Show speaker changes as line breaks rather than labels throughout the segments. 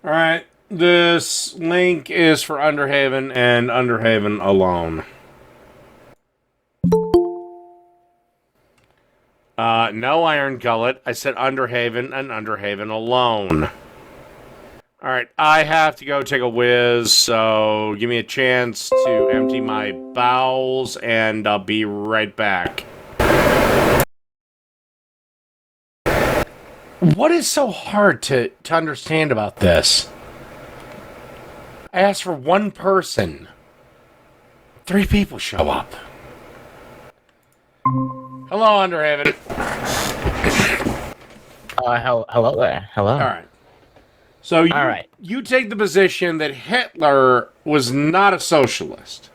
All right. This link is for Underhaven and Underhaven alone. No Iron Gullet. I said Underhaven and Underhaven alone. All right, I have to go take a whiz, so give me a chance to empty my bowels, and I'll be right back. What is so hard to understand about this? I asked for one person. 3 people show up. Hello, Underhaven.
Hello there. Hello.
All right. So you take the position that Hitler was not a socialist.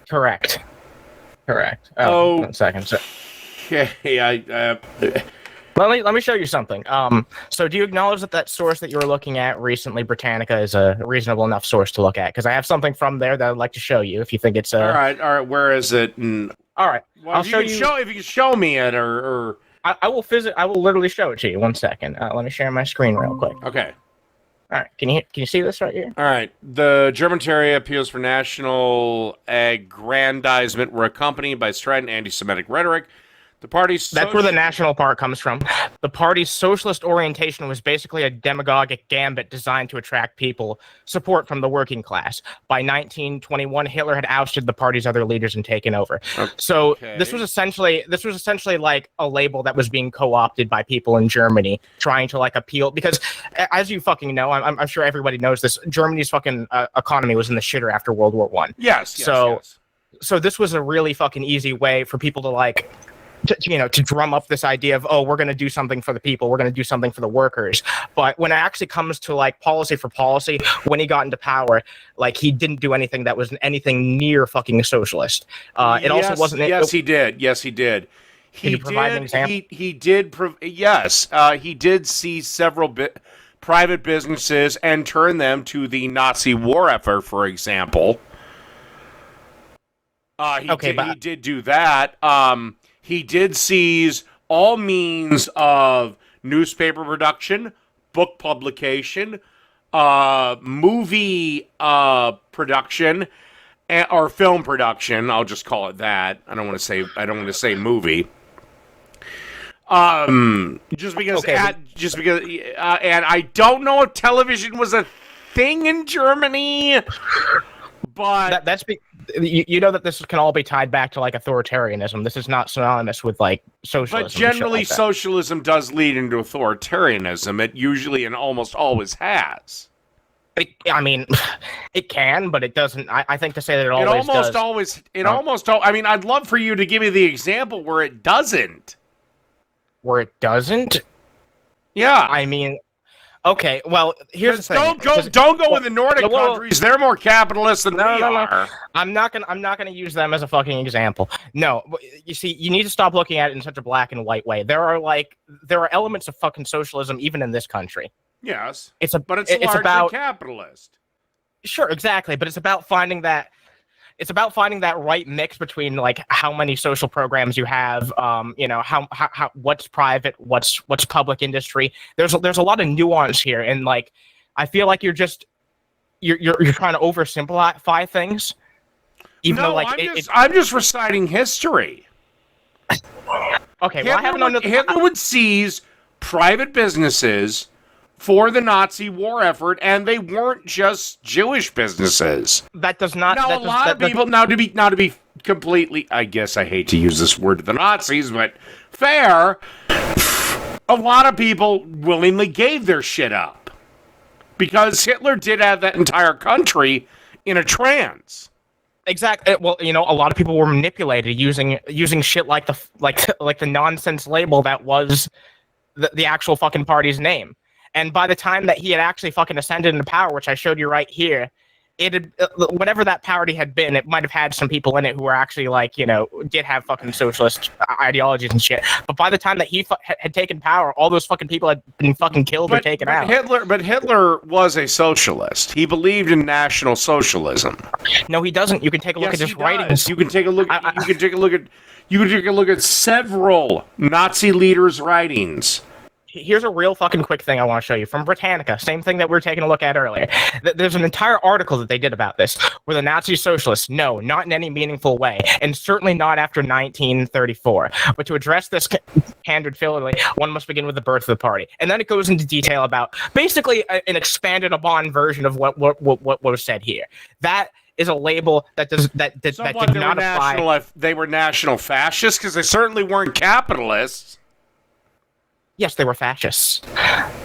Correct.
Oh,
1 second. So,
okay,
let me show you something. So do you acknowledge that source that you were looking at recently, Britannica, is a reasonable enough source to look at? Because I have something from there that I'd like to show you if you think it's
all right. Where is it?
All right.
Well,
I'll show you.
If you can show me it, or
I will literally show it to you. 1 second. Let me share my screen real quick.
Okay.
All right. Can you see this right here?
All right. The German appeals for national aggrandizement were accompanied by strident anti-Semitic rhetoric. The party's
That's where the national part comes from. The party's socialist orientation was basically a demagogic gambit designed to attract support from the working class. By 1921, Hitler had ousted the party's other leaders and taken over. Okay. So this was essentially like a label that was being co-opted by people in Germany, trying to like appeal. Because as you fucking know, I'm sure everybody knows this. Germany's fucking economy was in the shitter after World War I.
Yes.
So this was a really fucking easy way for people to like. To drum up this idea of, oh, we're going to do something for the people, we're going to do something for the workers. But when it actually comes to like policy for policy, when he got into power, like he didn't do anything that was anything near fucking socialist. It also wasn't.
Yes, he did. Yes, he did.
Can you provide an example?
He did. Yes, he did see several private businesses and turn them to the Nazi war effort, for example. He did do that. He did seize all means of newspaper production, book publication, movie production, or film production. I'll just call it that. I don't want to say movie. Just because, and I don't know if television was a thing in Germany, but
you know that this can all be tied back to like authoritarianism. This is not synonymous with like socialism.
But generally, socialism does lead into authoritarianism. It usually and almost always has.
It can, but it doesn't. I think to say that it always does.
I mean, I'd love for you to give me the example where it doesn't.
Where it doesn't?
Yeah.
I mean, okay, well, here's the thing.
Don't go with the Nordic countries. They're more capitalist than we are.
No. I'm not gonna use them as a fucking example. No, you see, you need to stop looking at it in such a black and white way. There are elements of fucking socialism even in this country.
Yes,
but it's
largely
about
capitalist.
Sure, exactly, but it's about finding that right mix between like how many social programs you have, how what's private, what's public industry. There's a lot of nuance here, and like I feel like you're trying to oversimplify things.
I'm just reciting history.
Okay,
Hitler would seize private businesses for the Nazi war effort, and they weren't just Jewish businesses.
That does not.
Now, a lot of people, now to be completely, I guess I hate to use this word to the Nazis, but fair, a lot of people willingly gave their shit up. Because Hitler did have that entire country in a trance.
Exactly. Well, a lot of people were manipulated using shit like the nonsense label that was the actual fucking party's name. And by the time that he had actually fucking ascended into power, which I showed you right here, it had, whatever that party had been, it might have had some people in it who were actually did have fucking socialist ideologies and shit. But by the time that he had taken power, all those fucking people had been fucking killed or taken out.
Hitler was a socialist. He believed in National Socialism.
No, he doesn't. You can take a look at his writings.
You can take a look. You can take a look at several Nazi leaders' writings.
Here's a real fucking quick thing I want to show you from Britannica. Same thing that we were taking a look at earlier. There's an entire article that they did about this, where the Nazi socialists, no, not in any meaningful way, and certainly not after 1934. But to address this candid failure, one must begin with the birth of the party, and then it goes into detail about basically an expanded upon version of what was said here. That is a label that did not apply.
They were national fascists because they certainly weren't capitalists.
Yes, they were fascists.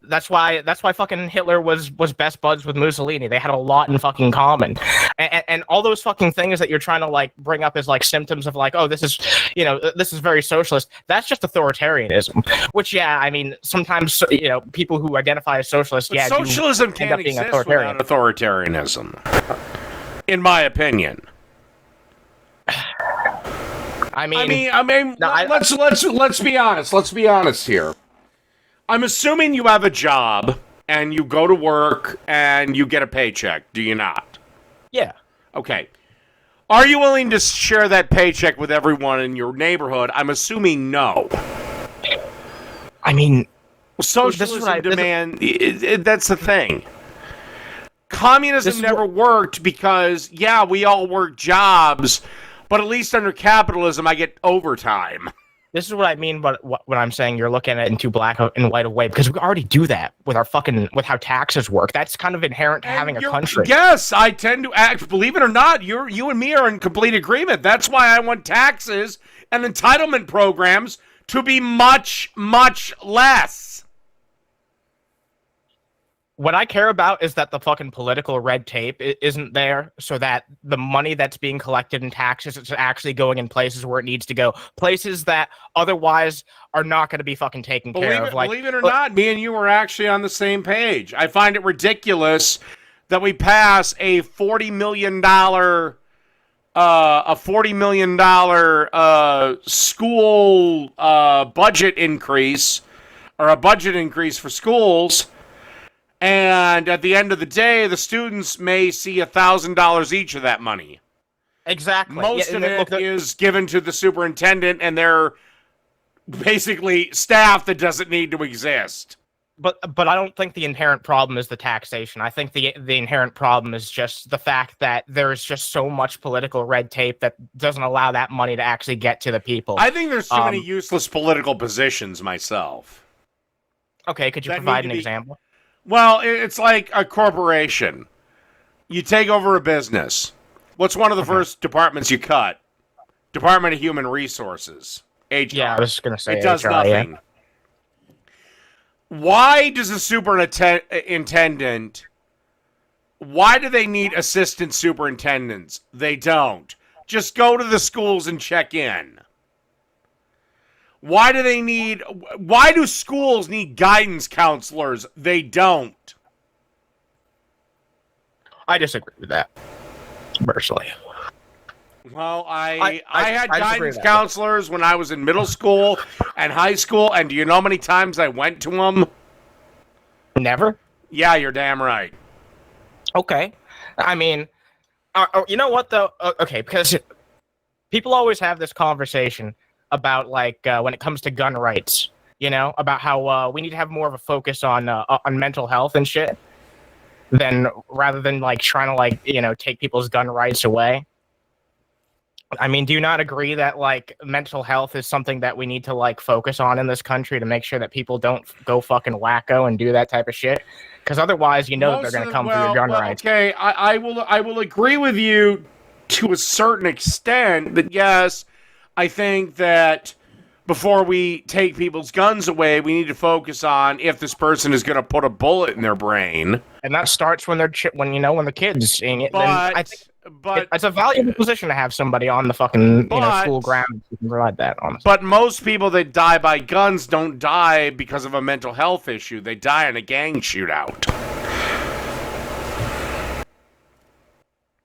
That's why fucking Hitler was best buds with Mussolini. They had a lot in fucking common, and all those fucking things that you're trying to like bring up as like symptoms of like, oh, this is very socialist. That's just authoritarianism. Which, yeah, I mean, sometimes people who identify as socialists,
but socialism can't exist without authoritarianism, in my opinion.
I mean,
let's be honest. Let's be honest here. I'm assuming you have a job and you go to work and you get a paycheck, do you not?
Yeah.
Okay. Are you willing to share that paycheck with everyone in your neighborhood? I'm assuming no.
I mean,
socialism that's the thing. Communism never worked because, yeah, we all work jobs, but at least under capitalism, I get overtime.
This is what I mean, but what I'm saying, you're looking at it in too black and white a way, because we already do that with how taxes work. That's kind of inherent to having a country.
Yes, I tend to act. Believe it or not, you and me are in complete agreement. That's why I want taxes and entitlement programs to be much, much less.
What I care about is that the fucking political red tape isn't there, so that the money that's being collected in taxes is actually going in places where it needs to go. Places that otherwise are not going to be fucking taken care of.
Believe it or not, me and you are actually on the same page. I find it ridiculous that we pass a $40 million school budget increase, or a budget increase for schools. And at the end of the day, the students may see $1,000 each of that money.
Exactly.
Most of it is given to the superintendent and their basically staff that doesn't need to exist.
But I don't think the inherent problem is the taxation. I think the inherent problem is just the fact that there's just so much political red tape that doesn't allow that money to actually get to the people.
I think there's too many useless political positions myself.
Okay, could you provide an example?
Well, it's like a corporation. You take over a business. What's one of the first departments you cut? Department of Human Resources. HR.
Yeah, I was going to say
it does nothing. Yeah. Why does a superintendent, why do they need assistant superintendents? They don't. Just go to the schools and check in. Why do schools need guidance counselors? They don't. I
disagree with that, personally.
Well, I had guidance counselors when I was in middle school and high school, and do you know how many times I went to them?
Never?
Yeah, you're damn right. Okay.
I mean, you know what, though? Okay, because people always have this conversation about like when it comes to gun rights, about how we need to have more of a focus on mental health and shit, rather than like trying to like take people's gun rights away. I mean, do you not agree that like mental health is something that we need to like focus on in this country to make sure that people don't go fucking wacko and do that type of shit? Because otherwise, that they're going to come for your gun rights.
Okay, I will agree with you to a certain extent that yes. I think that before we take people's guns away, we need to focus on if this person is going to put a bullet in their brain.
And that starts when they're when the kids seeing it.
But,
I think it's a valuable position to have somebody on the fucking school ground who can provide that. Honestly.
But most people that die by guns don't die because of a mental health issue. They die in a gang shootout.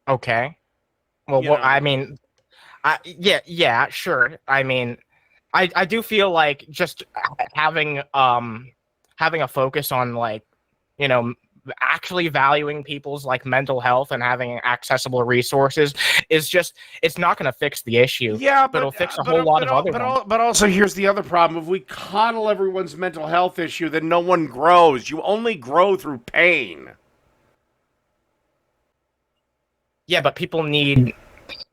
Okay. Well, I mean. Yeah, sure. I mean, I do feel like just having a focus on like, actually valuing people's like mental health and having accessible resources is just, it's not going to fix the issue.
Yeah,
but it'll fix a whole lot of other ones.
But also, here's the other problem: if we coddle everyone's mental health issue, then no one grows. You only grow through pain.
Yeah, but people need.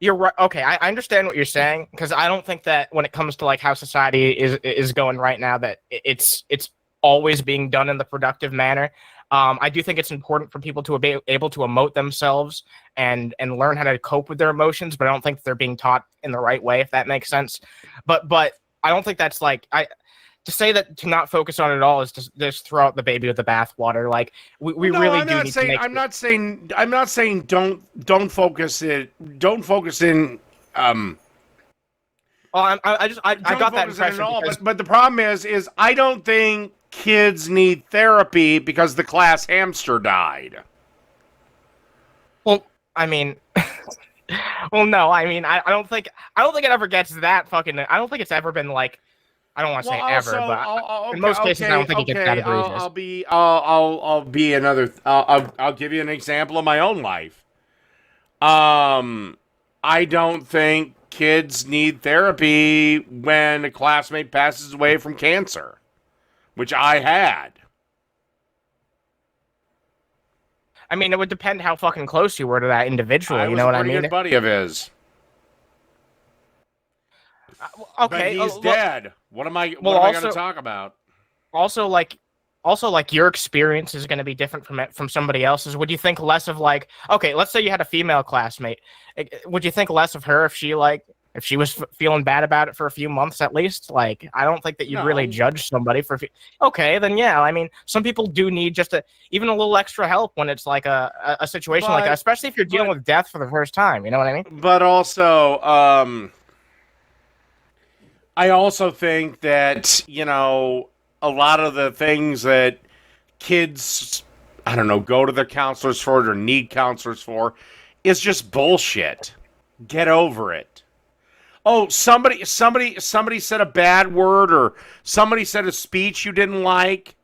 You're right. Okay, I understand what you're saying, because I don't think that when it comes to like how society is going right now, that it's always being done in the productive manner. I do think it's important for people to be able to emote themselves and learn how to cope with their emotions, but I don't think they're being taught in the right way, if that makes sense. But I don't think that's like to say that to not focus on it all is just throw out the baby with the bathwater. Like we
No,
really
I'm
do
not
need
saying,
to make.
I'm not saying don't focus it. Don't focus in.
Well, I got that impression.
But the problem is I don't think kids need therapy because the class hamster died.
Well, I mean, well, no, I mean, I don't think it ever gets that fucking. I don't think it's ever been like. I don't want to say ever, but in most cases, I don't think it gets that egregious.
I'll be another. I'll give you an example of my own life. I don't think kids need therapy when a classmate passes away from cancer, which I had.
I mean, it would depend how fucking close you were to that individual. You know what I mean?
I was a pretty good buddy of his.
Okay,
but he's dead. What am I going to talk about?
Also, like your experience is going to be different from somebody else's. Would you think less of like, okay, let's say you had a female classmate. Would you think less of her if she was feeling bad about it for a few months at least? Like, I don't think that you'd really judge somebody for. Okay, then yeah. I mean, some people do need just even a little extra help when it's like a situation like that, especially if you're dealing with death for the first time. You know what I mean?
But also, I also think that, a lot of the things that kids, I don't know, go to their counselors for or need counselors for is just bullshit. Get over it. Oh, somebody said a bad word or somebody said a speech you didn't like.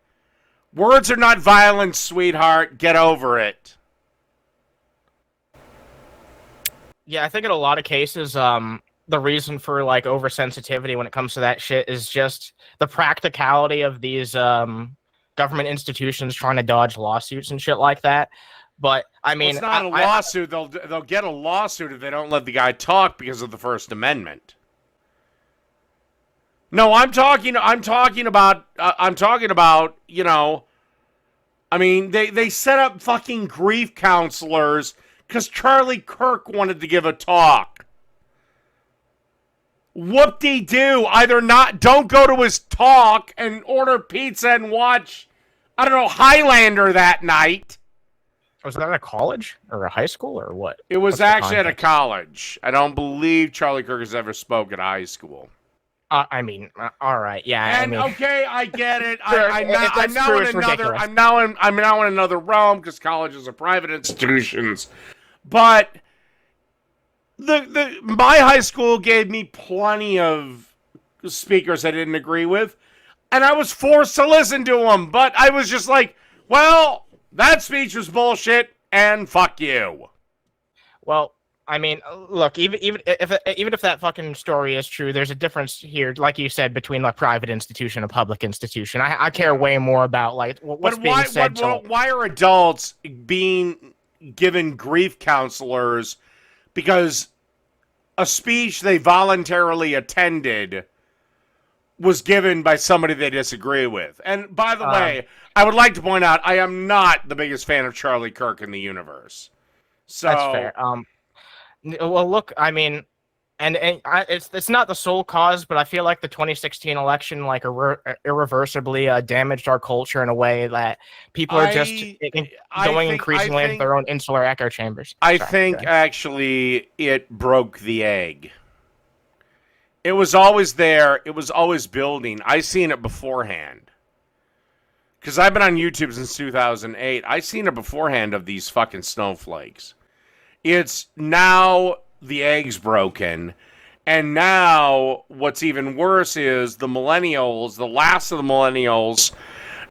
Words are not violence, sweetheart. Get over it.
Yeah, I think in a lot of cases, the reason for like oversensitivity when it comes to that shit is just the practicality of these government institutions trying to dodge lawsuits and shit like that. But I mean,
it's not a lawsuit. They'll get a lawsuit if they don't let the guy talk because of the First Amendment. No, I'm talking about. I mean, they set up fucking grief counselors because Charlie Kirk wanted to give a talk. Whoop-de-doo. Either don't go to his talk and order pizza and watch, I don't know, Highlander that night.
Was that at a college or a high school or what?
It was actually at a college. I don't believe Charlie Kirk has ever spoke at high school.
I mean, all right, yeah.
And okay, I get it.
Sure,
I'm now in another realm because colleges are private institutions, but. My high school gave me plenty of speakers I didn't agree with, and I was forced to listen to them. But I was just like, well, that speech was bullshit, and fuck you.
Well, I mean, look, even if that fucking story is true, there's a difference here, like you said, between a private institution and a public institution. I care way more about like what's being said.
Why are adults being given grief counselors? Because a speech they voluntarily attended was given by somebody they disagree with. And by the way, I would like to point out I am not the biggest fan of Charlie Kirk in the universe. So
that's fair. Well, look, I mean, it's not the sole cause, but I feel like the 2016 election like irreversibly damaged our culture in a way that people are just going increasingly into their own insular echo chambers.
I think actually it broke the egg. It was always there. It was always building. I seen it beforehand. Because I've been on YouTube since 2008. I seen it beforehand of these fucking snowflakes. It's now the egg's broken, and now what's even worse is the millennials, the last of the millennials,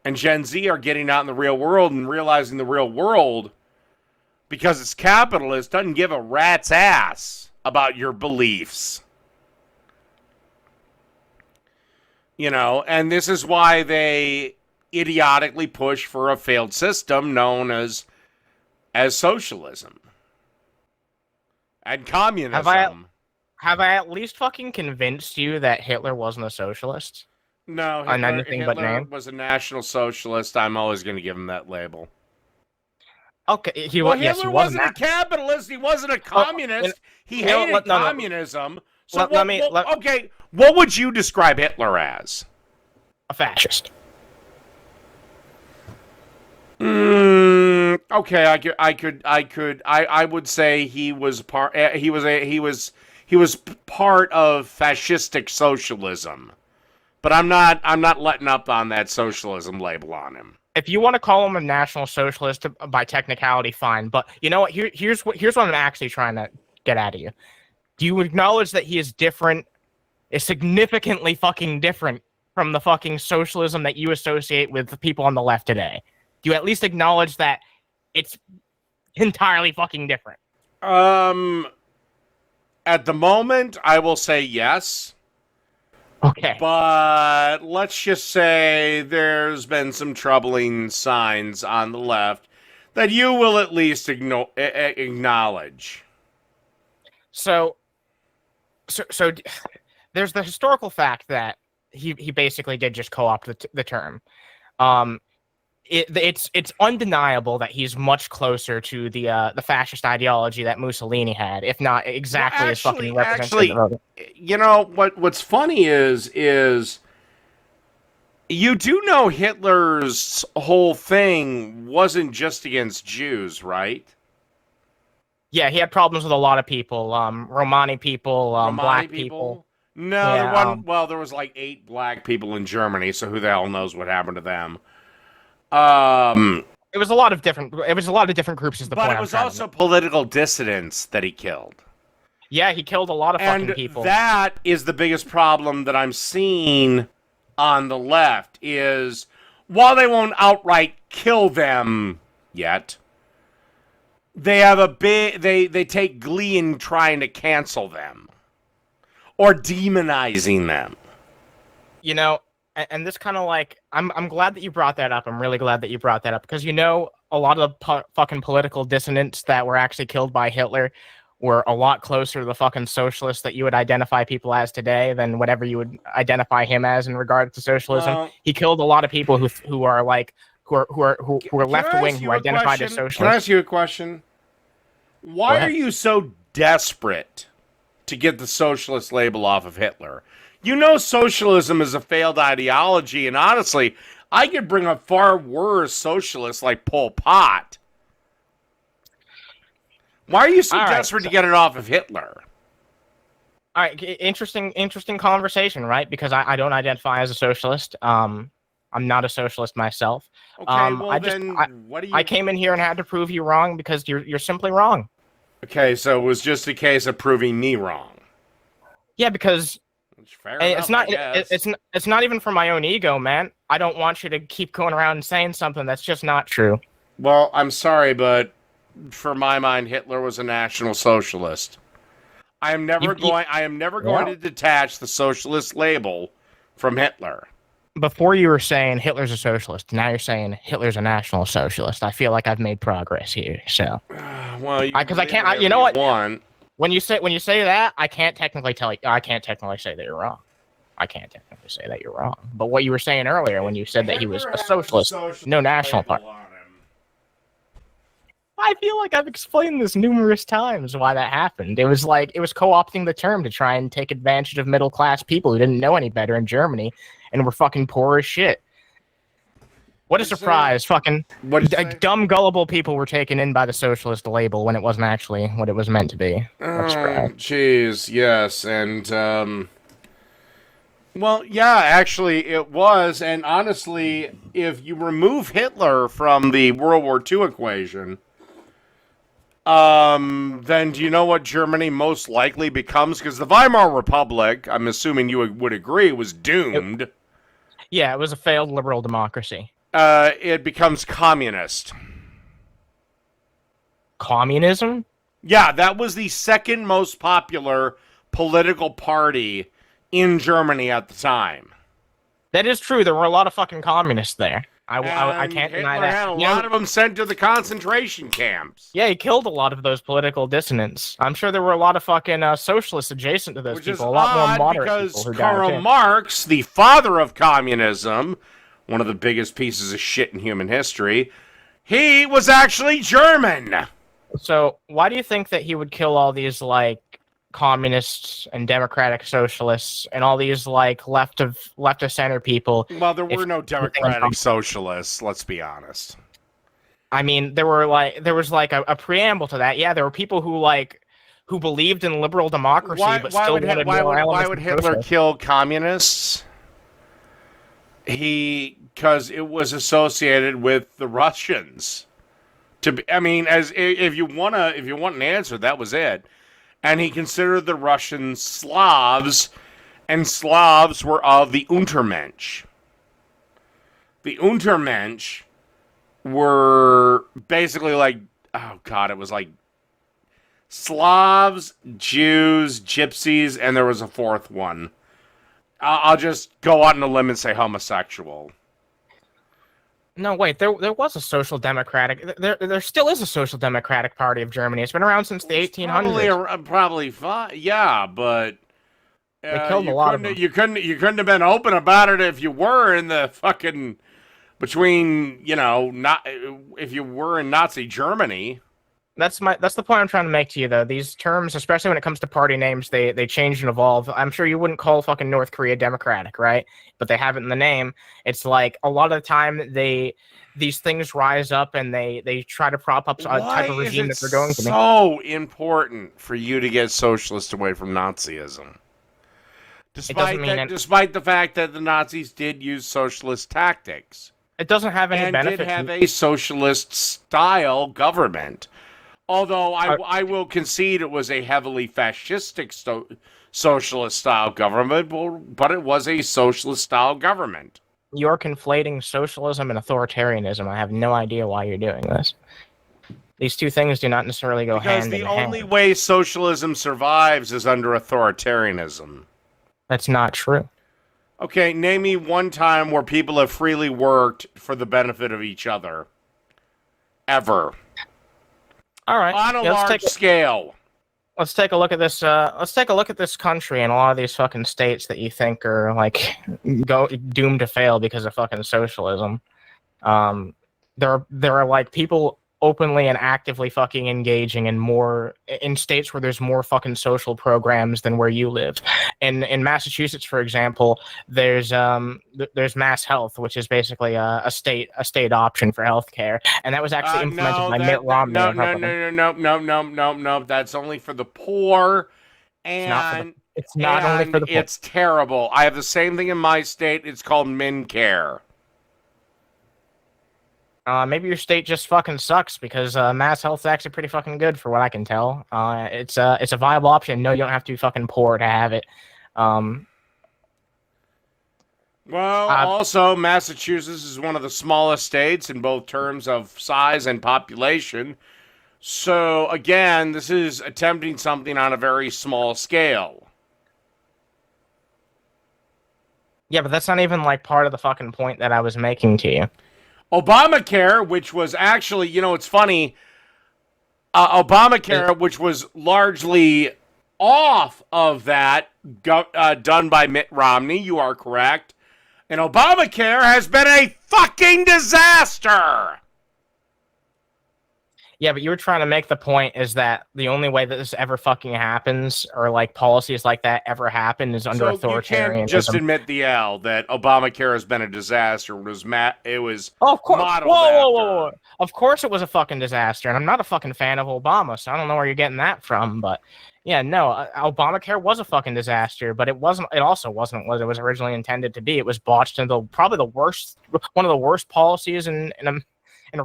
And Gen Z are getting out in the real world and realizing the real world, because it's capitalist, doesn't give a rat's ass about your beliefs. You know, and this is why they idiotically push for a failed system known as socialism and communism.
Have I at least fucking convinced you that Hitler wasn't a socialist?
No,
On anything
Hitler
but name?
was a national socialist. I'm always going to give him that label.
Okay,
Well,
yes,
Hitler
he
wasn't a capitalist. He wasn't a communist. He hated communism. So okay, what would you describe Hitler as?
A fascist.
Okay, I would say he was part of fascistic socialism. But I'm not letting up on that socialism label on him.
If you want to call him a national socialist by technicality, fine. But you know what? Here's what I'm actually trying to get out of you. Do you acknowledge that he is different, is significantly fucking different from the fucking socialism that you associate with the people on the left today? Do you at least acknowledge that it's entirely fucking different?
At the moment, I will say yes.
Okay.
But let's just say there's been some troubling signs on the left that you will at least acknowledge.
So there's the historical fact that he basically did just co-opt the term. It's undeniable that he's much closer to the fascist ideology that Mussolini had, if not exactly as fucking representative of it.
You know what's funny is you do know Hitler's whole thing wasn't just against Jews, right?
Yeah, he had problems with a lot of people, Romani people, black people.
No,
yeah,
there was like 8 black people in Germany, so who the hell knows what happened to them?
It was a lot of different groups. Is the point?
But it was also political dissidents that he killed.
Yeah, he killed a lot of fucking people.
And that is the biggest problem that I'm seeing on the left is while they won't outright kill them yet, they have they take glee in trying to cancel them or demonizing them.
You know, and this kind of like I'm glad that you brought that up. I'm really glad that you brought that up because you know a lot of the fucking political dissidents that were actually killed by Hitler were a lot closer to the fucking socialists that you would identify people as today than whatever you would identify him as in regard to socialism. He killed a lot of people who are left wing who identified as socialists.
Can I ask you a question? Why are you so desperate to get the socialist label off of Hitler? You know socialism is a failed ideology, and honestly, I could bring up far worse socialists like Pol Pot. Why are you so desperate to get it off of Hitler?
All right, interesting conversation, right? Because I don't identify as a socialist. I'm not a socialist myself.
Okay, what do you...
I came in here and had to prove you wrong because you're simply wrong.
Okay, so it was just a case of proving me wrong.
Yeah, because it's not even for my own ego, man. I don't want you to keep going around and saying something that's just not true.
Well, I'm sorry, but for my mind, Hitler was a National Socialist. I am never going to detach the socialist label from Hitler.
Before you were saying Hitler's a socialist, now you're saying Hitler's a National Socialist. I feel like I've made progress here. So,
well,
because I can't. You know what? When you say that, I can't technically say that you're wrong. I can't technically say that you're wrong. But what you were saying earlier when you said that he was a socialist, no national party. I feel like I've explained this numerous times why that happened. It was co-opting the term to try and take advantage of middle-class people who didn't know any better in Germany and were fucking poor as shit. What a surprise. Fucking dumb, gullible people were taken in by the socialist label when it wasn't actually what it was meant to be.
Jeez, yes. And, well, yeah, actually it was. And honestly, if you remove Hitler from the World War II equation, then do you know what Germany most likely becomes? Because the Weimar Republic, I'm assuming you would agree, was doomed.
Yeah, it was a failed liberal democracy.
it becomes communist.
Communism?
Yeah, that was the second most popular political party in Germany at the time.
That is true. There were a lot of fucking communists there. I
And
can't deny
Hitler
that.
had a lot of them sent to the concentration camps.
Yeah, he killed a lot of those political dissidents. I'm sure there were a lot of fucking socialists adjacent to those
Which
people,
is
a lot more
odd
moderate
because
people who
Karl
died too.
Marx, the father of communism, one of the biggest pieces of shit in human history, he was actually German.
So why do you think that he would kill all these like communists and democratic socialists and all these like left of center people?
Well, there were no democratic socialists, let's be honest.
I mean, there was like a preamble to that. Yeah, there were people who believed in liberal democracy, but still wanted more elements.
Why would Hitler kill communists? Because it was associated with the Russians. If you want an answer, that was it. And he considered the Russians Slavs, and Slavs were of the Untermensch. The Untermensch were basically like, oh god, it was like Slavs, Jews, Gypsies, and there was a fourth one. I'll just go out on a limb and say homosexual.
No, wait. There was a social democratic. There still is a social democratic party of Germany. It's been around since the 1800s.
Probably fine. Yeah, but
they killed a lot of them.
You couldn't have been open about it if you were in the fucking if you were in Nazi Germany.
That's the point I'm trying to make to you, though. These terms, especially when it comes to party names, they change and evolve. I'm sure you wouldn't call fucking North Korea democratic, right? But they have it in the name. It's like a lot of the time these things rise up and they try to prop up a type of regime that they're going to be.
So important for you to get socialists away from Nazism. Despite the fact that the Nazis did use socialist tactics.
It doesn't have any benefit.
And did have a socialist-style government. Although I will concede it was a heavily fascistic socialist-style government, but it was a socialist-style government.
You're conflating socialism and authoritarianism. I have no idea why you're doing this. These two things do not necessarily go hand in hand.
Because the only way socialism survives is under authoritarianism.
That's not true.
Okay, name me one time where people have freely worked for the benefit of each other. Ever.
All right.
On a large scale.
Let's take a look at this. Let's take a look at this country and a lot of these fucking states that you think are like doomed to fail because of fucking socialism. There are like people openly and actively fucking engaging in states where there's more fucking social programs than where you live. In Massachusetts, for example, there's Mass Health, which is basically a state option for healthcare, and that was actually implemented by Mitt Romney.
No. That's only for the poor, and
it's not only for the poor.
It's terrible. I have the same thing in my state. It's called MinCare.
Maybe your state just fucking sucks because Mass Health's actually pretty fucking good for what I can tell. It's a viable option. No, you don't have to be fucking poor to have it.
Also, Massachusetts is one of the smallest states in both terms of size and population. So, again, this is attempting something on a very small scale.
Yeah, but that's not even like part of the fucking point that I was making to you.
Obamacare, which was actually, it's funny, Obamacare, which was largely off of that, done by Mitt Romney, you are correct, and Obamacare has been a fucking disaster!
Yeah, but you were trying to make the point is that the only way that this ever fucking happens, or like policies like that ever happen, is under authoritarianism. You can't
just admit the L that Obamacare has been a disaster. It was
of course.
Modeled
Whoa. Of course, it was a fucking disaster, and I'm not a fucking fan of Obama, so I don't know where you're getting that from. But yeah, no, Obamacare was a fucking disaster, but it wasn't. It also wasn't what it was originally intended to be. It was botched into probably one of the worst policies in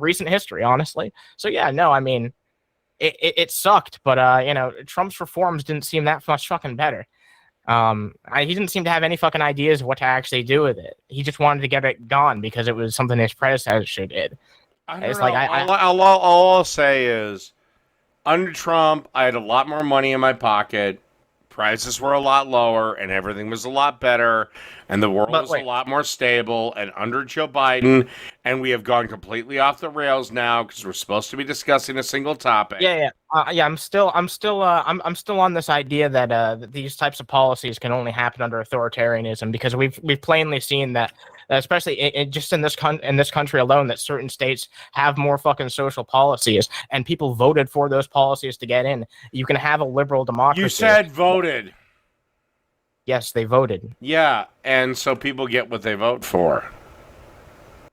recent history, honestly. So yeah, no, I mean, it sucked, but Trump's reforms didn't seem that much fucking better. He didn't seem to have any fucking ideas what to actually do with it. He just wanted to get it gone because it was something his predecessor did.
I don't
It's
know.
like
All I'll say is, under Trump, I had a lot more money in my pocket. Prices were a lot lower, and everything was a lot better, and the world was a lot more stable. And under Joe Biden, and we have gone completely off the rails now because we're supposed to be discussing a single topic.
Yeah. I'm still on this idea that these types of policies can only happen under authoritarianism because we've plainly seen that, especially just in this country alone, that certain states have more fucking social policies, and people voted for those policies to get in. You can have a liberal democracy.
You said voted.
Yes, they voted.
Yeah, and so people get what they vote for.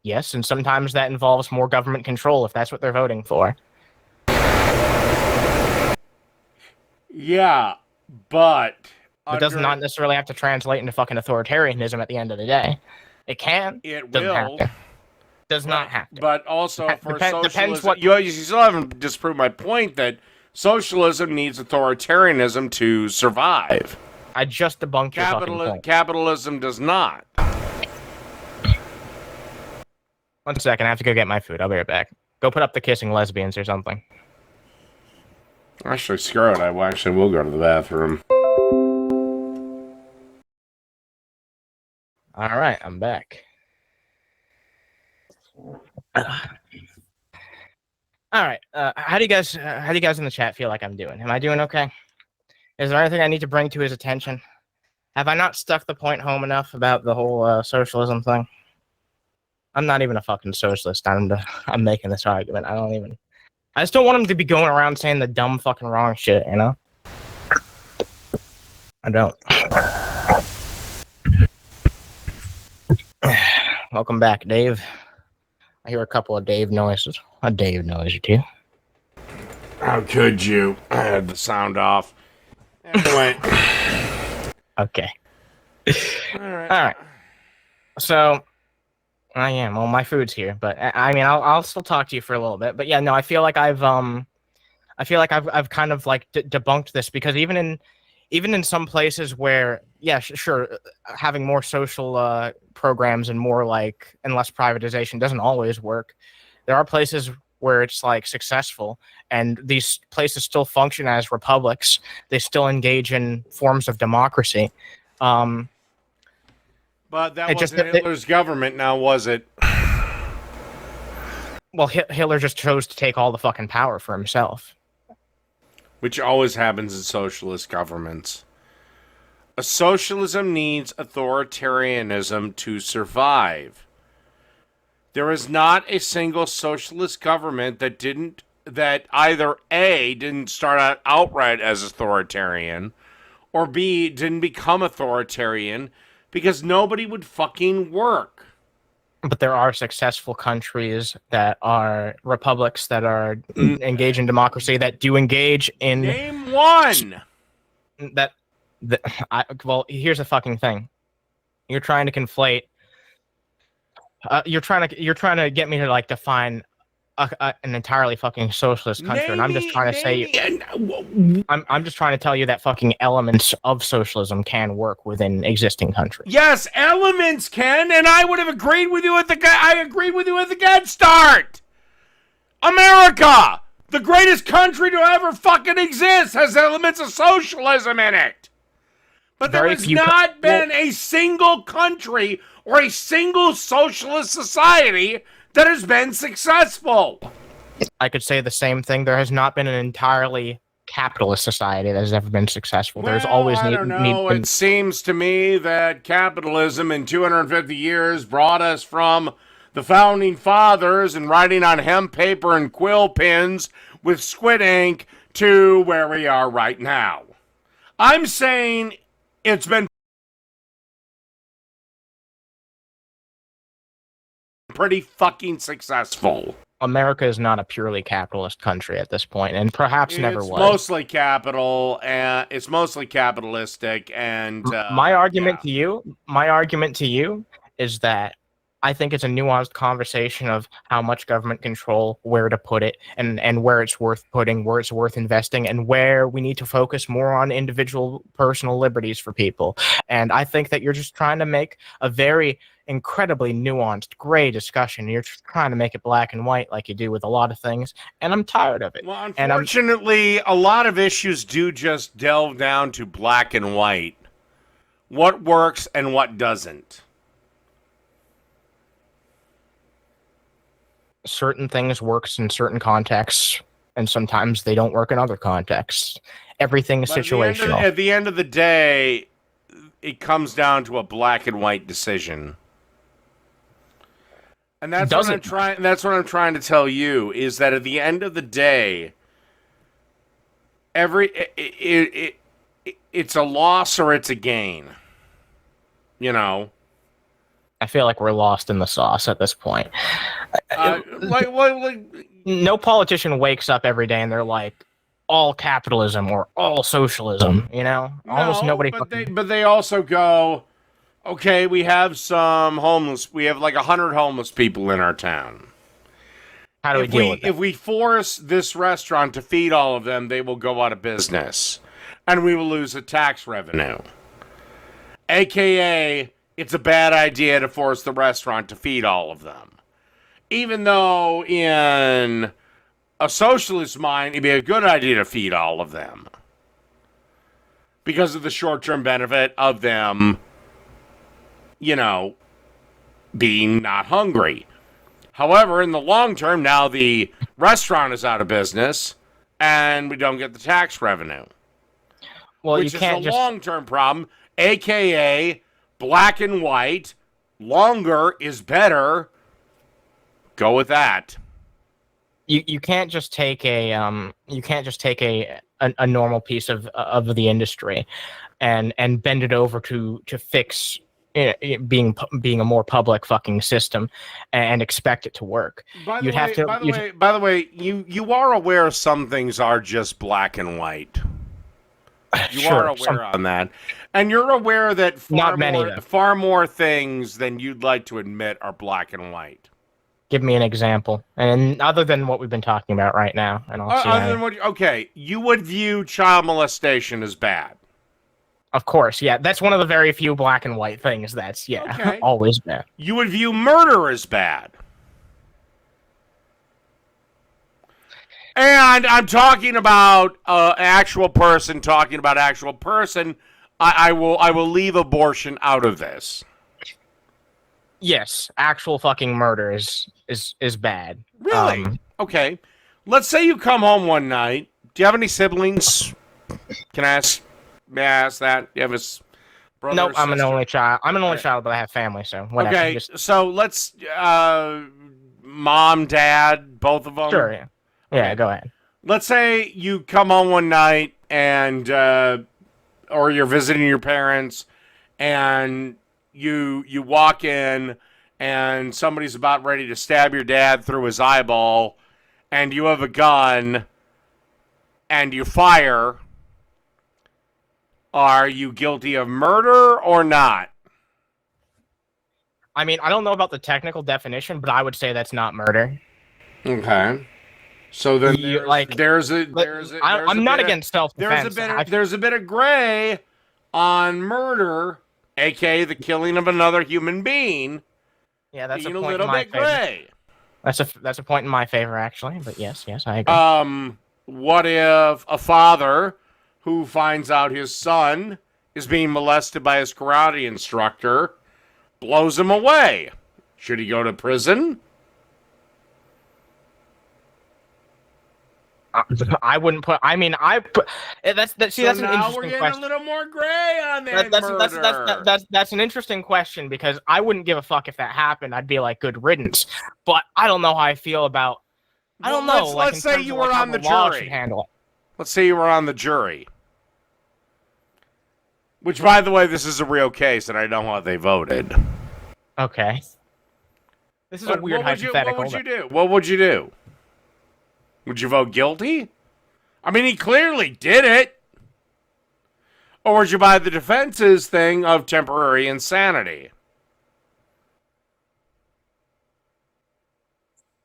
Yes, and sometimes that involves more government control if that's what they're voting for.
Yeah, but
it does not necessarily have to translate into fucking authoritarianism at the end of the day. It can.
It
doesn't
will.
Have to. Does not have to.
But also for socialism,
depends what
you still haven't disproved my point that socialism needs authoritarianism to survive.
I just debunked your fucking point.
Capitalism does not.
1 second, I have to go get my food. I'll be right back. Go put up the kissing lesbians or something.
Actually, screw it. I actually will go to the bathroom.
All right, I'm back. All right. How do you guys in the chat feel like I'm doing? Am I doing okay? Is there anything I need to bring to his attention? Have I not stuck the point home enough about the whole socialism thing? I'm not even a fucking socialist. I'm making this argument. I just don't want him to be going around saying the dumb fucking wrong shit, you know? I don't. Welcome back, Dave. I hear a couple of Dave noises. A Dave noise or two.
How could you? I had the sound off. Anyway.
Okay.
All
right. So, well, my food's here, but I mean, I'll still talk to you for a little bit. But yeah, no, I feel like I've kind of like debunked this because even in some places where, yeah, sure, having more social programs and less privatization doesn't always work. There are places where it's like successful, and these places still function as republics. They still engage in forms of democracy.
But that wasn't Hitler's government, now was it?
Well, Hitler just chose to take all the fucking power for himself.
Which always happens in socialist governments. A socialism needs authoritarianism to survive. There is not a single socialist government that either A, didn't start out outright as authoritarian, or B, didn't become authoritarian because nobody would fucking work.
But there are successful countries that are republics that are engaged in democracy that do engage in.
Name one.
Well, here's the fucking thing. You're trying to conflate. You're trying to get me to like define an entirely fucking socialist country, and I'm just trying to say. I'm just trying to tell you that fucking elements of socialism can work within existing countries.
Yes, elements can, and I would have agreed with you at the. I agreed with you at the get start. America, the greatest country to ever fucking exist, has elements of socialism in it. But there has not been a single country or a single socialist society that has been successful.
I could say the same thing. There has not been an entirely capitalist society that has ever been successful.
Well,
There's always
I don't know. It seems to me that capitalism in 250 years brought us from the founding fathers and writing on hemp paper and quill pens with squid ink to where we are right now. I'm saying it's been pretty fucking successful.
America is not a purely capitalist country at this point, and perhaps never was.
It's mostly capital, and it's mostly capitalistic. And
my argument to you is that I think it's a nuanced conversation of how much government control, where to put it, and where it's worth putting, where it's worth investing, and where we need to focus more on individual personal liberties for people. And I think that you're just trying to make a very incredibly nuanced gray discussion. You're just trying to make it black and white like you do with a lot of things, and I'm tired of it.
Well, unfortunately, a lot of issues do just delve down to black and white. What works and what doesn't.
Certain things works in certain contexts, and sometimes they don't work in other contexts. Everything is situational.
At the end of the day, it comes down to a black and white decision. And that's what I'm trying to tell you, is that at the end of the day, it's a loss or it's a gain. You know?
I feel like we're lost in the sauce at this point. No politician wakes up every day and they're like, all capitalism or all socialism, you know? Almost nobody.
But they also go, okay, we have some homeless. We have like 100 homeless people in our town.
How do we deal with that?
If we force this restaurant to feed all of them, they will go out of business. And we will lose the tax revenue. AKA, it's a bad idea to force the restaurant to feed all of them. Even though in a socialist mind, it'd be a good idea to feed all of them. Because of the short-term benefit of them, you know, being not hungry. However, in the long term, now the restaurant is out of business and we don't get the tax revenue.
Well,
which is a long-term problem, AKA black and white, longer is better. Go with that.
You can't just take a normal piece of the industry and bend it over to fix being a more public fucking system and expect it to work.
By the way, you are aware some things are just black and white. You are aware on that. And you're aware that far more things than you'd like to admit are black and white.
Give me an example. And other than what we've been talking about right now. And
okay, you would view child molestation as bad.
Of course, yeah. That's one of the very few black and white things that's, always bad.
You would view murder as bad. And I'm talking about actual person talking about actual person. I will leave abortion out of this.
Yes, actual fucking murder is bad.
Really? Okay. Let's say you come home one night. Do you have any siblings? May I ask that? Do you have a brother?
Nope, I'm an only child. I'm an only child, but I have family, so whatever.
Okay, so let's mom, dad, both of them.
Sure. Yeah. Yeah. Go ahead.
Let's say you come home one night and or you're visiting your parents, and you walk in and somebody's about ready to stab your dad through his eyeball, and you have a gun and you fire. Are you guilty of murder or not?
I mean, I don't know about the technical definition, but I would say that's not murder.
Okay. So then
I'm not against self-defense.
There's a bit of gray on murder, aka the killing of another human being.
Yeah, that's
being a little bit gray.
That's a point in my favor, actually. But yes, I agree.
What if a father who finds out his son is being molested by his karate instructor blows him away? Should he go to prison?
I wouldn't put. I mean, that's an interesting
now we're getting
question.
A little more gray on that.
That's an interesting question, because I wouldn't give a fuck if that happened. I'd be like, good riddance. But I don't know how I feel about. I don't know.
Let's say you were on the jury. Let's say you were on the jury. Which, by the way, this is a real case, and I know how they voted.
Okay. This is a weird hypothetical.
What would you do? Would you vote guilty? I mean, he clearly did it. Or would you buy the defense's thing of temporary insanity?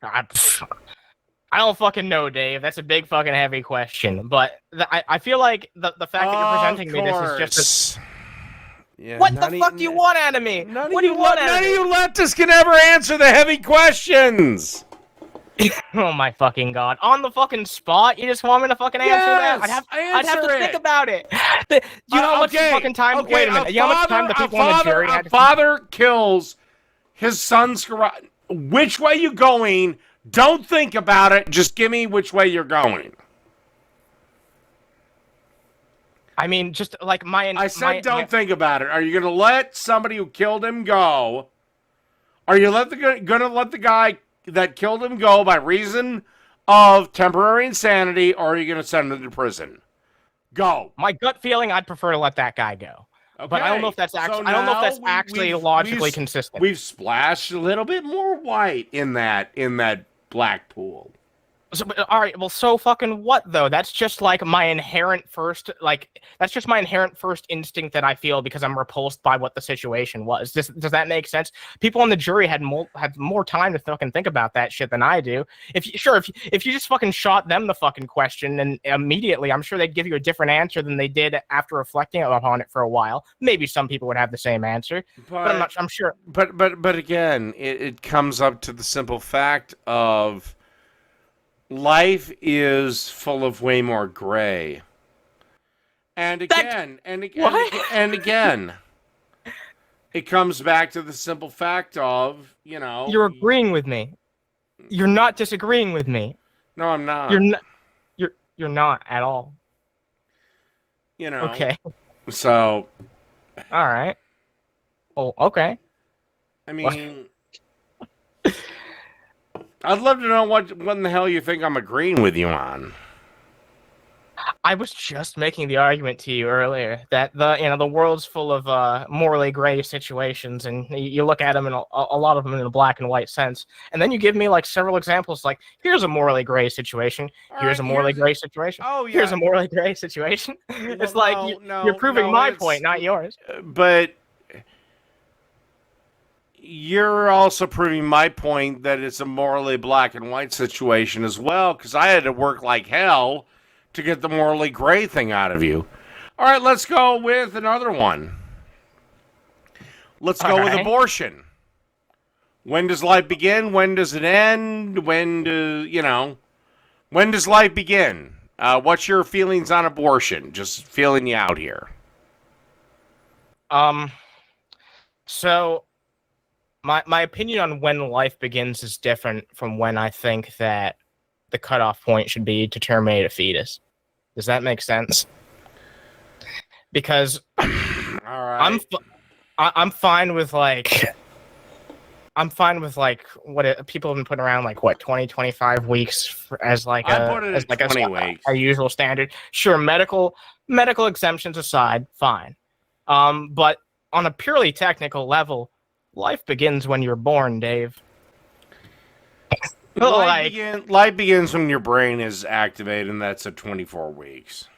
I don't fucking know, Dave. That's a big fucking heavy question. But I feel like the fact that you're presenting me this is just what the fuck do you want out of me? What do you want out of me?
None of you leftists can ever answer the heavy questions.
Oh my fucking god! On the fucking spot, you just want me to fucking answer that? I'd have to think about it. Do you know how much fucking time? Wait a minute. You know how much time the people on the jury had?
A father kills his son's garage. Which way you going? Don't think about it. Just give me which way you're going.
I mean, just like
I said, don't think about it. Are you going to let somebody who killed him go? Are you going to let the guy that killed him go by reason of temporary insanity, or are you going to send him to prison? Go.
My gut feeling, I'd prefer to let that guy go. Okay. But I don't know if that's actually. I don't know if that's actually logically consistent.
We've splashed a little bit more white in that black pool.
So, all right, well, so fucking what though? That's just like my inherent first, instinct that I feel because I'm repulsed by what the situation was. Does that make sense? People on the jury had more time to fucking think about that shit than I do. If you just fucking shot them the fucking question and immediately, I'm sure they'd give you a different answer than they did after reflecting upon it for a while. Maybe some people would have the same answer, but I'm sure.
But again, it comes up to the simple fact of. Life is full of way more gray. And again, and again, it comes back to the simple fact of,
You're agreeing with me. You're not disagreeing with me.
No, I'm not.
You're not at all. Okay.
So.
All right. Oh, okay.
I mean... I'd love to know what in the hell you think I'm agreeing with you on.
I was just making the argument to you earlier that the world's full of morally gray situations, and you look at them in a lot of them in a black and white sense, and then you give me like several examples, like here's a morally gray situation, here's a morally gray situation, here's a morally gray situation. It's like you're proving my point, not yours.
But. You're also proving my point that it's a morally black and white situation as well, because I had to work like hell to get the morally gray thing out of you. All right, let's go with another one. Let's go with abortion. When does life begin? When does it end? When does life begin? What's your feelings on abortion? Just feeling you out here.
So... My opinion on when life begins is different from when I think that the cutoff point should be to terminate a fetus. Does that make sense? Because
all right.
I'm fine with like what people have been putting around like 20, 25 weeks as like a usual standard. Sure, medical exemptions aside, fine. But on a purely technical level, life begins when you're born, Dave.
Life begins when your brain is activated, and that's at 24 weeks.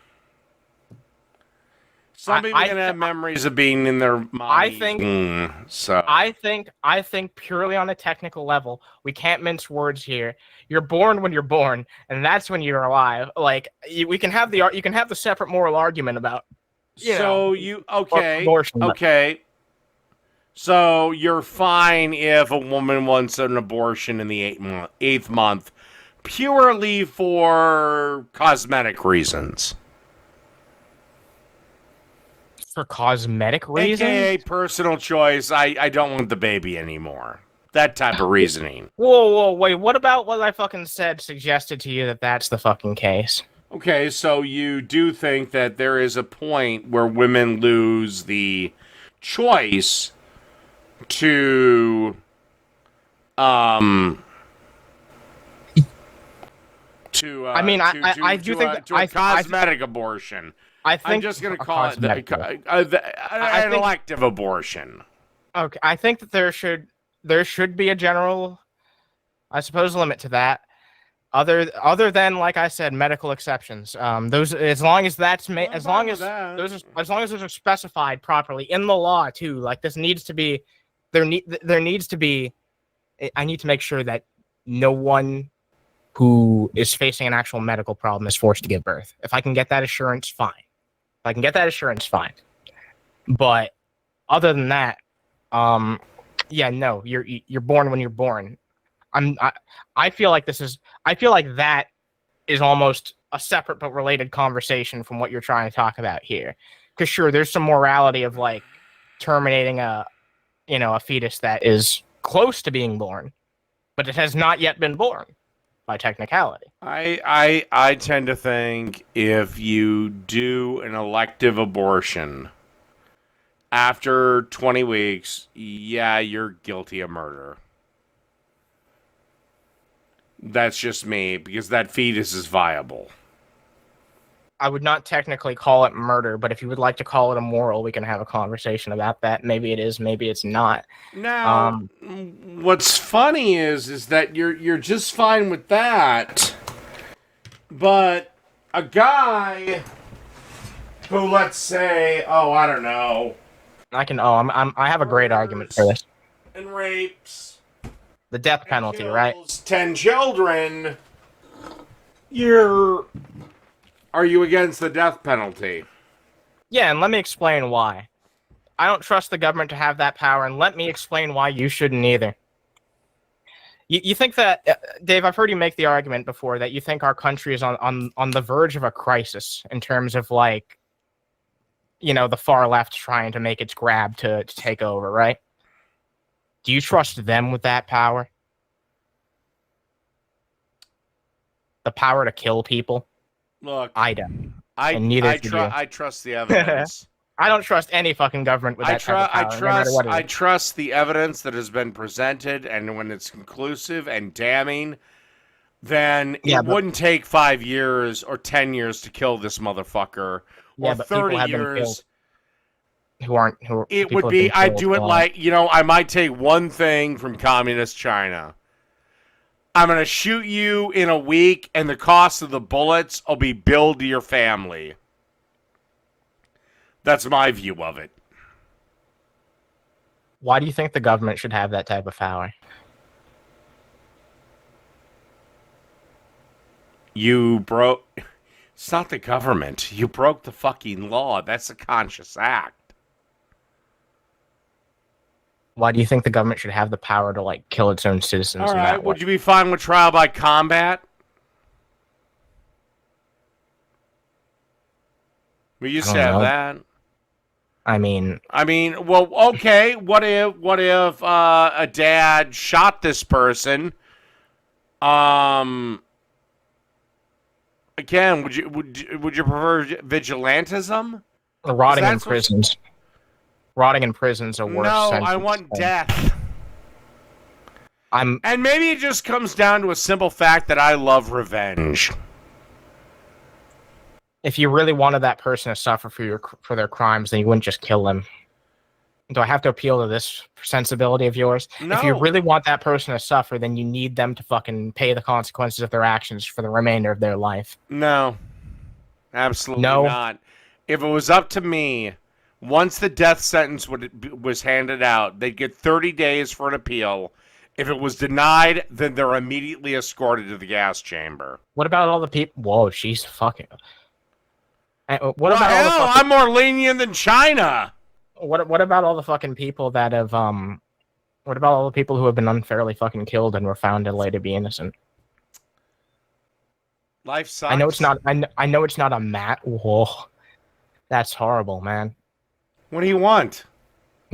Some people can have memories of being in their mind.
I think purely on a technical level, we can't mince words here. You're born when you're born, and that's when you're alive. Like we can have the separate moral argument about. Abortion,
okay. So you're fine if a woman wants an abortion in the eighth month, purely for cosmetic reasons.
For cosmetic reasons?
AKA personal choice. I don't want the baby anymore. That type of reasoning.
Whoa, wait. What about what I fucking said suggested to you that that's the fucking case?
Okay, so you do think that there is a point where women lose the choice to I do think a cosmetic abortion. I'm just going to call it an elective abortion.
Okay, I think that there should be a general, I suppose, limit to that. Other than, like I said, medical exceptions. Those as long as those are specified properly in the law too. Like this needs to be. There needs to be. I need to make sure that no one who is facing an actual medical problem is forced to give birth. If I can get that assurance, fine. If I can get that assurance, fine. But other than that, yeah, no, you're born when you're born. I feel like that is almost a separate but related conversation from what you're trying to talk about here. Because sure, there's some morality of like terminating a fetus that is close to being born, but it has not yet been born by technicality.
I tend to think if you do an elective abortion after 20 weeks, yeah, you're guilty of murder. That's just me, because that fetus is viable.
I would not technically call it murder, but if you would like to call it immoral, we can have a conversation about that. Maybe it is, maybe it's not.
Now, what's funny is that you're just fine with that, but a guy who, let's say, I don't know,
I have a great argument for this.
And rapes
the death penalty, right?
10 children. Are you against the death penalty?
Yeah, and let me explain why. I don't trust the government to have that power, and let me explain why you shouldn't either. You think that, Dave, I've heard you make the argument before that you think our country is on the verge of a crisis in terms of, like, the far left trying to make its grab to take over, right? Do you trust them with that power? The power to kill people?
Look,
I don't.
I trust the evidence.
I don't trust any fucking government with that type of power, no matter what it is.
I trust the evidence that has been presented, and when it's conclusive and damning, then it wouldn't take 5 years or 10 years to kill this motherfucker, or 30 years.
It
would be, I do it like, I might take one thing from communist China. I'm going to shoot you in a week, and the cost of the bullets will be billed to your family. That's my view of it.
Why do you think the government should have that type of power?
It's not the government. You broke the fucking law. That's a conscious act.
Why do you think the government should have the power to, like, kill its own citizens?
All right, would you be fine with trial by combat? We used to have that.
I mean,
well, okay. What if a dad shot this person? Again, would you prefer vigilantism?
Rotting in prisons. Rotting in prisons are worse.
No, I want death. And maybe it just comes down to a simple fact that I love revenge.
If you really wanted that person to suffer for their crimes, then you wouldn't just kill them. Do I have to appeal to this sensibility of yours?
No.
If you really want that person to suffer, then you need them to fucking pay the consequences of their actions for the remainder of their life.
No. Absolutely not. If it was up to me, once the death sentence was handed out, they'd get 30 days for an appeal. If it was denied, then they're immediately escorted to the gas chamber.
What about all the people? Whoa, she's fucking...
I'm more lenient than China.
What about all the fucking people that have what about all the people who have been unfairly fucking killed and were found to later be innocent?
Life sucks.
I know it's not a Whoa. That's horrible, man.
What do you want?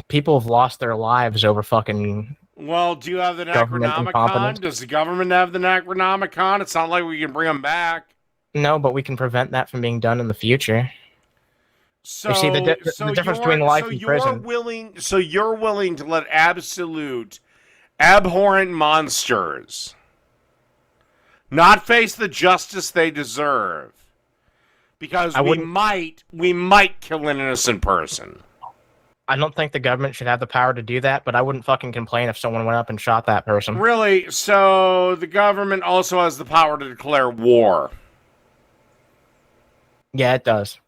People have lost their lives over fucking...
Well, do you have the Necronomicon? Does the government have the Necronomicon? It's not like we can bring them back.
No, but we can prevent that from being done in the future.
So,
you see the difference between life and prison.
You're willing to let absolute, abhorrent monsters not face the justice they deserve because we might kill an innocent person.
I don't think the government should have the power to do that, but I wouldn't fucking complain if someone went up and shot that person.
Really? So the government also has the power to declare war.
Yeah, it does.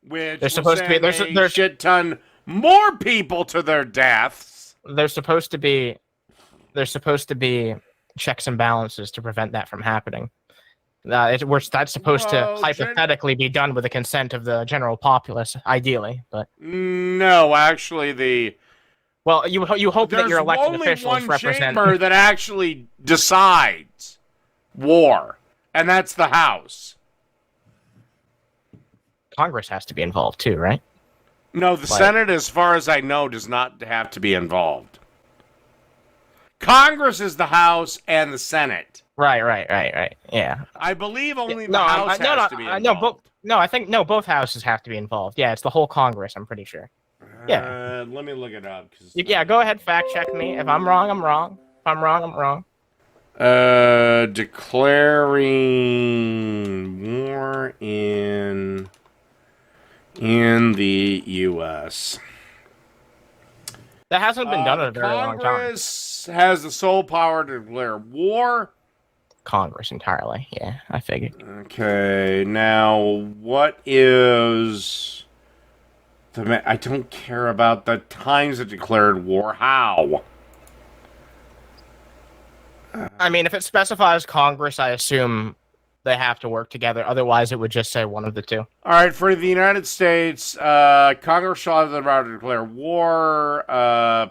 Which there's supposed to be there's a shit ton more people to their deaths.
There's supposed to be checks and balances to prevent that from happening. That's supposed to
Well,
hypothetically be done with the consent of the general populace, ideally. But
no, actually,
well, you hope that
there's
your elected
only
officials
one
represent.
chamber that actually decides war, and that's the House.
Congress has to be involved too, right?
No, the Senate, as far as I know, does not have to be involved. Congress is the House and the Senate.
Right. Yeah.
I believe only the House has to be involved.
I think both houses have to be involved. Yeah, it's the whole Congress, I'm pretty sure. Yeah.
Let me look it up.
Yeah, go ahead, fact check me. If I'm wrong, I'm wrong. If I'm wrong, I'm wrong.
Declaring war in the U.S.
That hasn't been done in a very long time.
Congress has the sole power to declare war.
Congress entirely. Yeah, I figured.
Okay, now what is the? I don't care about the times it declared war. How?
I mean, if it specifies Congress, I assume they have to work together. Otherwise, it would just say one of the two.
All right, for the United States, Congress shall have the right to declare war.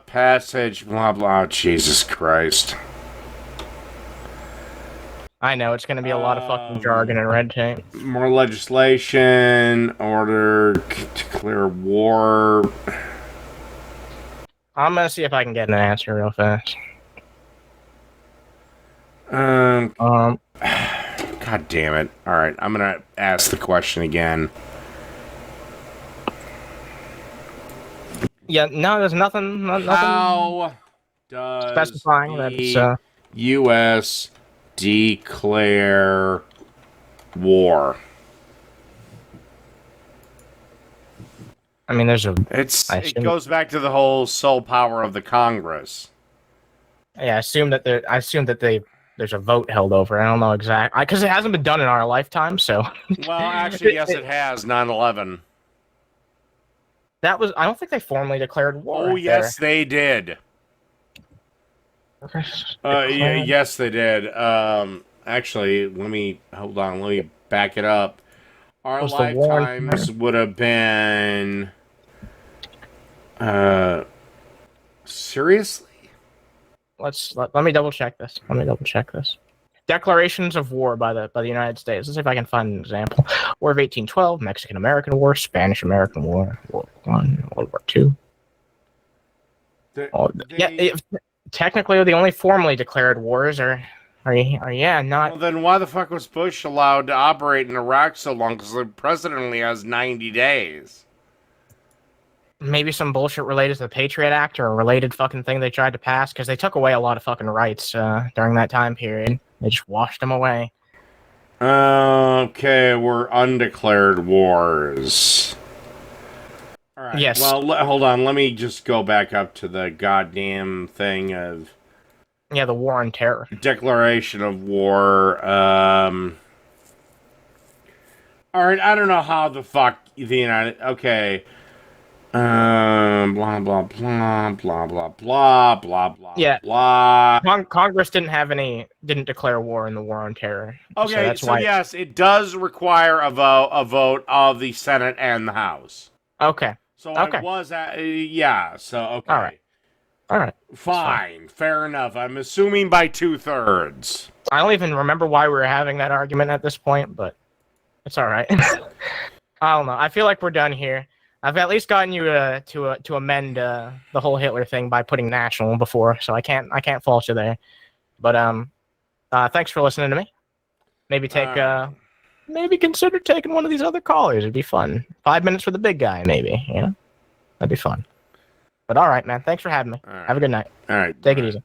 Passage, blah blah. Jesus Christ.
I know, it's going to be a lot of fucking jargon and red tape.
More legislation, order to declare war.
I'm going to see if I can get an answer real fast.
God damn it. All right, I'm going to ask the question again.
Yeah, no, there's nothing.
How does
specifying that it's
U.S. declare war?
I mean, there's a.
It goes back to the whole sole power of the Congress.
Yeah, I assume that there's a vote held over. I don't know exactly because it hasn't been done in our lifetime. So.
Well, actually, yes, it has. 9/11.
That was. I don't think they formally declared war.
Oh, yes, they did. Yes, they did. Actually, hold on. Let me back it up. Our lifetimes would have been. Seriously?
Let me double check this. Declarations of war by the United States. Let's see if I can find an example. War of 1812, Mexican-American War, Spanish-American War, World War I, World War II. Technically, the only formally declared wars are not.
Well, then why the fuck was Bush allowed to operate in Iraq so long? Because the president only has 90 days.
Maybe some bullshit related to the Patriot Act or a related fucking thing they tried to pass because they took away a lot of fucking rights during that time period. They just washed them away.
Okay, we're undeclared wars. All right.
Yes.
Well, hold on. Let me just go back up to the goddamn thing of.
Yeah, the war on terror.
Declaration of war. All right. I don't know how the fuck the United. Okay. Blah blah blah blah blah blah blah blah.
Yeah.
Blah.
Congress didn't declare war in the war on terror.
Okay. So yes, it does require a vote of the Senate and the House.
Okay.
So I was at yeah. So okay.
All right.
Fine. Fair enough. I'm assuming by 2/3.
I don't even remember why we were having that argument at this point, but it's all right. I don't know. I feel like we're done here. I've at least gotten you to amend the whole Hitler thing by putting national before, so I can't fault you there. But thanks for listening to me. Maybe maybe consider taking one of these other callers. It'd be fun. 5 minutes with the big guy, maybe. You know, that'd be fun. But all right, man. Thanks for having me.
Right.
Have a good night.
All right.
Take it easy.